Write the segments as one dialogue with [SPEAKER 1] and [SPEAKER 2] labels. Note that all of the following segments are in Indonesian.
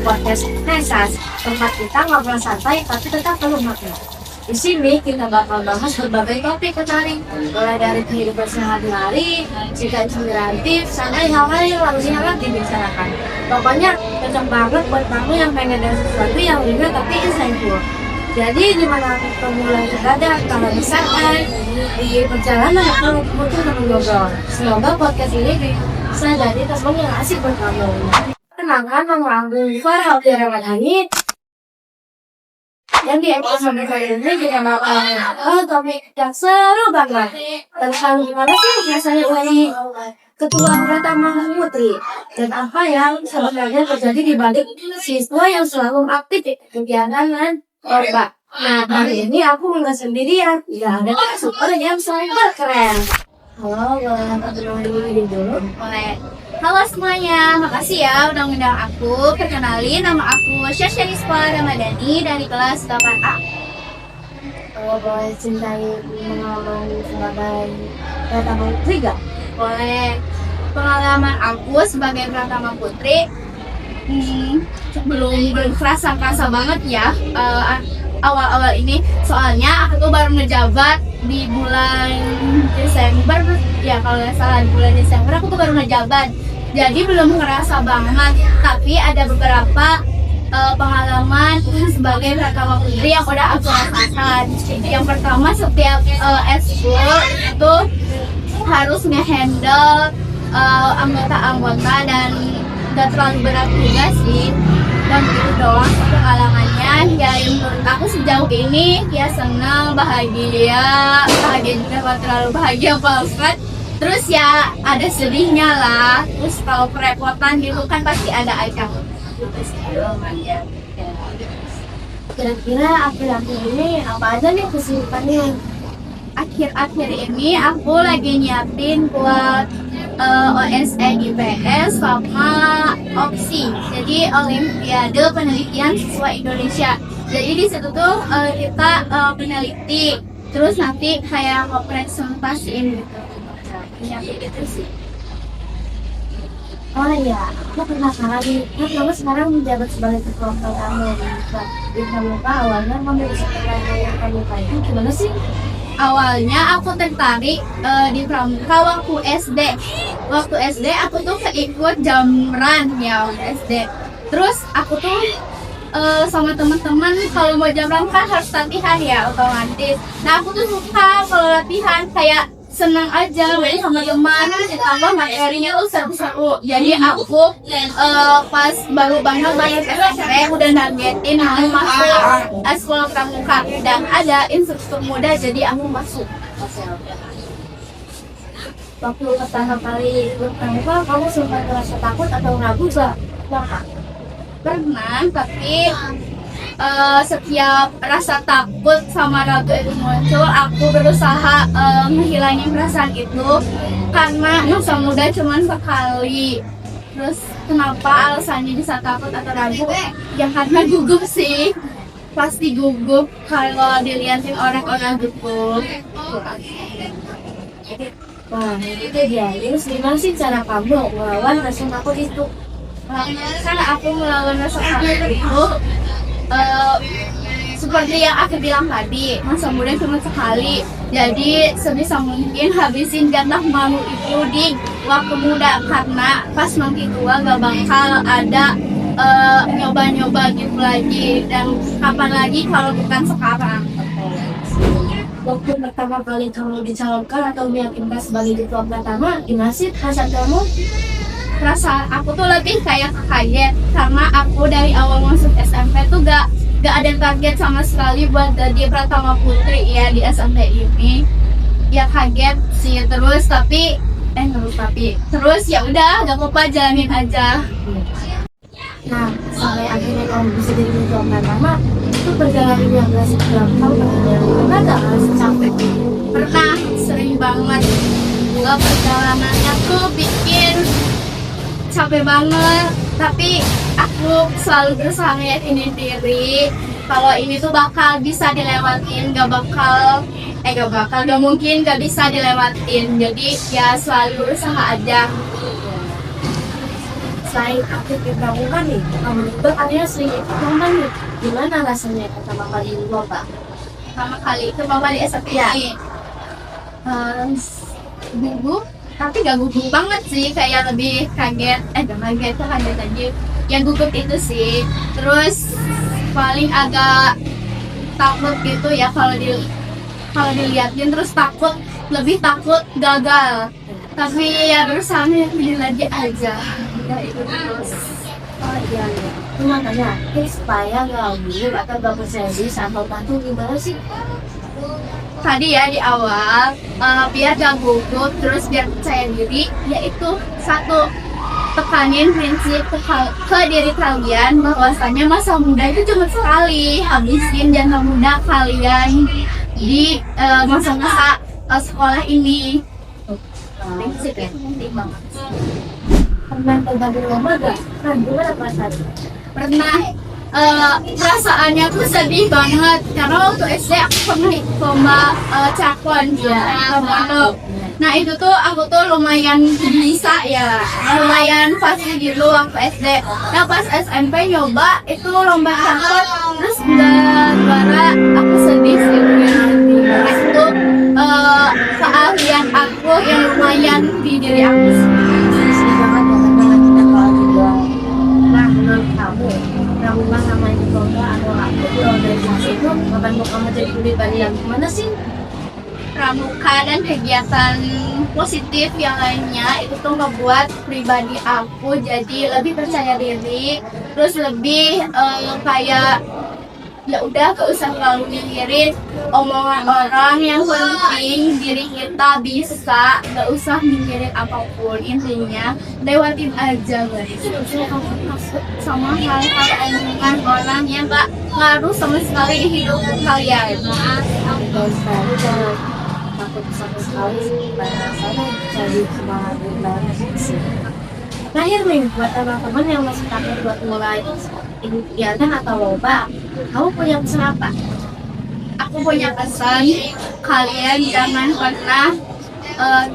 [SPEAKER 1] podcast Nesas, tempat kita ngobrol santai tapi tetap penuh makna. Di sini kita bakal bahas berbagai topik menarik, mulai dari kehidupan sehari-hari, cerita inspiratif, sampai hal-hal yang harus hangat dibicarakan. Pokoknya cocok banget buat kamu yang pengen ada sesuatu yang ringan tapi insightful. Jadi dimana kamu lagi berada, kalau misalkan di perjalanan aku butuh teman ngobrol. Semoga podcast ini bisa jadi teman yang asik buat kamu. Kenalkan, nama aku Farah Ramadhani. Dan di episode kali ini kita bakal topik yang seru banget tentang gimana sih rasanya menjadi ketua Pratama Putri dan apa yang sebenarnya terjadi di balik siswa yang selalu aktif di kegiatan dan lomba. Nah, kali ini aku nggak sendirian, ya ada super yang super keren. Halo, boleh perkenalan dulu?
[SPEAKER 2] Boleh. Halo semuanya, makasih ya udah ngundang aku. Perkenalin, nama aku Syasha Nispa Ramadhani dari kelas 8A.
[SPEAKER 1] Kalau boleh cintai pengalaman sebagai Pratama Putri gak?
[SPEAKER 2] Boleh. Pengalaman aku sebagai Pratama Putri belum kerasa banget ya awal-awal ini. Soalnya aku tuh baru ngejabat di bulan Desember ya, kalau nggak salah di bulan Desember aku tuh baru ngejabat, jadi belum ngerasa banget. Tapi ada beberapa pengalaman sebagai Pratama Putri yang udah aku rasakan. Yang pertama, setiap eskul itu harus ngehandle anggota-anggota dan gak terlalu berat juga sih. Dan itu doang pengalamannya ya, yang menurut aku sejauh ini ya senang, bahagia juga, gak terlalu bahagia banget. Terus ya ada sedihnya lah. Terus kalau kerepotan gitu kan pasti ada aja.
[SPEAKER 1] Kira-kira akhir-akhir ini apa aja nih kesibukannya?
[SPEAKER 2] Akhir-akhir ini aku lagi nyiapin buat OSN IPS sama OPSI, jadi Olimpiade Penelitian Siswa Indonesia. Jadi di situ tuh kita peneliti, terus nanti kayak presentasiin gitu. Ya gitu sih.
[SPEAKER 1] Oh iya, aku penasaran nih, kan kamu sekarang menjabat sebagai ketua Pratama di Pramuka. Awalnya kamu bisa yang Pramuka itu gimana sih?
[SPEAKER 2] Awalnya aku tertarik di Pramuka waktu SD. Waktu SD aku tuh keikut jamran ya waktu SD. Terus aku tuh sama teman-teman kalau mau jamran kan harus latihan ya otomatis. Nah aku tuh suka kalau latihan, kayak senang aja main sama teman, ditambah materinya tuh seru-seru. Jadi aku pas baru banget SMP udah nargetin mau masuk sekolah pramuka dan ada instruktur muda, jadi aku masuk.
[SPEAKER 1] Waktu pertama kali ikut pramuka, kamu sempat merasa takut atau ragu gak?
[SPEAKER 2] Pernah, tapi setiap rasa takut sama ragu itu muncul, aku berusaha menghilangin perasaan itu karena masa muda cuma sekali. Terus kenapa alasannya bisa takut atau ragu? Ya karena gugup sih, pasti gugup kalau dilihatin orang-orang gitu.
[SPEAKER 1] Wah, itu dia. Terus gimana sih cara kamu melawan rasa takut itu?
[SPEAKER 2] Karena aku melawan rasa takut itu seperti yang aku bilang tadi, masa muda cuma sekali. Jadi sebisa mungkin habisin jatah malu itu di waktu muda, karena pas nanti tua gak bakal ada nyoba-nyoba gitu lagi. Dan kapan lagi kalau bukan sekarang.
[SPEAKER 1] Waktu pertama kali kamu dicalonkan atau meyakinkan sebagai ketua Pratama, gimana sih perasaan kamu?
[SPEAKER 2] Rasa aku tuh lebih kayak kaget, karena aku dari awal masuk SMP tuh gak ada target sama sekali buat jadi Pratama Putri ya di SMP ini. Ya kaget sih, terus ya udah gak apa-apa, jalanin aja.
[SPEAKER 1] Nah, sampai akhirnya kamu bisa jadi ketua Pratama, itu perjalanan yang gak segampang pernah gak ngerasa capek?
[SPEAKER 2] Pernah, sering banget. Perjalanannya tuh bikin capek banget, tapi aku selalu berusaha ngeyakinin diri kalau ini tuh bakal bisa dilewatin, gak mungkin gak bisa dilewatin. Jadi ya selalu berusaha aja.
[SPEAKER 1] selain aktif di pramuka nih, kamu juga katanya sering ikut lomba nih. Gimana rasanya pertama kali ikut lomba?
[SPEAKER 2] Pertama kali itu mama di SMP ini. Gugup, tapi gak gugup banget sih, kayak lebih kaget, gak kaget, kaget aja. Yang gugup itu sih, terus paling agak takut gitu ya kalau dilihatin, terus lebih takut gagal. Tapi ya berusaha lagi aja. Ya itu terus.
[SPEAKER 1] Oh iya, iya. Itu makanya, supaya nggak gugup atau nggak percaya diri saat lomba tuh gimana sih?
[SPEAKER 2] Tadi ya di awal biar gak gugup, terus biar percaya diri, yaitu satu, tekanin prinsip ke diri kalian bahwasanya masa muda itu cuma sekali, habisin jangka muda kalian di masa-masa sekolah ini.
[SPEAKER 1] Prinsip ya, penting banget. Pernah tergabung lomba gak? Nah, gimana perasaannya?
[SPEAKER 2] Pernah, perasaannya tuh sedih banget karena waktu SD aku pernah ikut lomba cakon ya, taekwondo. Nah itu tuh aku tuh lumayan bisa ya, lumayan fasih gitu waktu SD. Nah pas SMP nyoba itu lomba cakon, terus nggak juara, aku sedih sih, karena itu keahlian aku yang lumayan di diri aku sendiri.
[SPEAKER 1] Sedih banget ya, karena kita kalau juga. Nah, menurut kamu, pramuka sama ikut lomba atau aktif di organisasi itu membantu kamu jadi pribadi yang gimana sih?
[SPEAKER 2] Pramuka dan kegiatan positif yang lainnya itu tuh ngebuat pribadi aku jadi lebih percaya diri, terus lebih kayak ya udah gak usah terlalu mikirin omongan orang, yang penting diri kita bisa, gak usah mikirin apapun, intinya lewatin aja guys. Sama hal-hal omongan orang yang gak ngaruh sama sekali di hidup kalian.
[SPEAKER 1] Betul sekali, jangan takut sama sekali supaya rasanya jadi semangat banget sih. Terakhir nih, buat teman-teman yang masih takut buat mulai kegiatan atau lomba, kamu punya pesan apa?
[SPEAKER 2] Aku punya pesan, kalian jangan pernah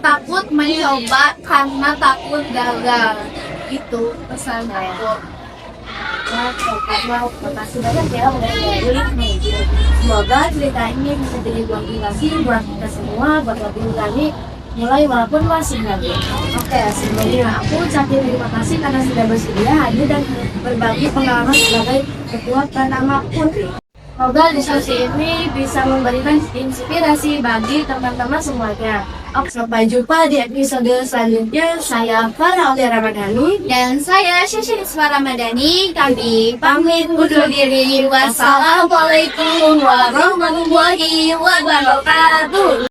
[SPEAKER 2] takut mencoba karena takut gagal. Itu pesan aku.
[SPEAKER 1] Nah, terima kasih banyak ya udah sharing nih. Semoga cerita ini bisa jadi motivasi buat kita semua, buat lebih berani mulai walaupun masih ragu. Oke, sebelumnya aku ucapin terima kasih karena sudah bersedia hadir dan berbagi pengalaman sebagai ketua Pratama Putri. Semoga diskusi ini bisa memberikan inspirasi bagi teman-teman semuanya. Oke, sampai jumpa di episode selanjutnya. Saya Farah Aulia Ramadhani.
[SPEAKER 2] Dan saya Syeshin Ramadhani, kami pamit undur diri. Wassalamualaikum warahmatullahi wabarakatuh.